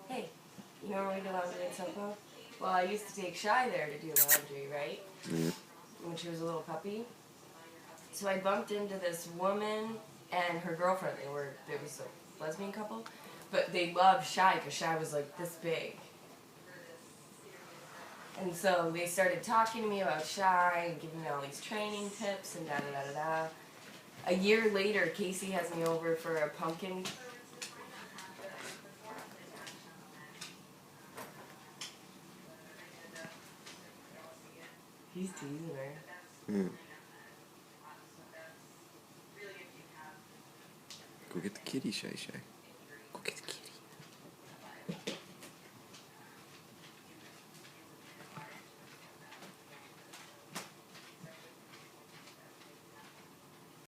hey, you normally do laundry in Soho? Well, I used to take Shy there to do laundry, right? Mm. When she was a little puppy. So I bumped into this woman and her girlfriend. They was a lesbian couple, but they loved Shy because Shy was like this big. And so they started talking to me about Shy and giving me all these training tips and da da da da da. A year later, Casey has me over for a pumpkin. He's teasing her. Mm. Go get the kitty, Shay Shay.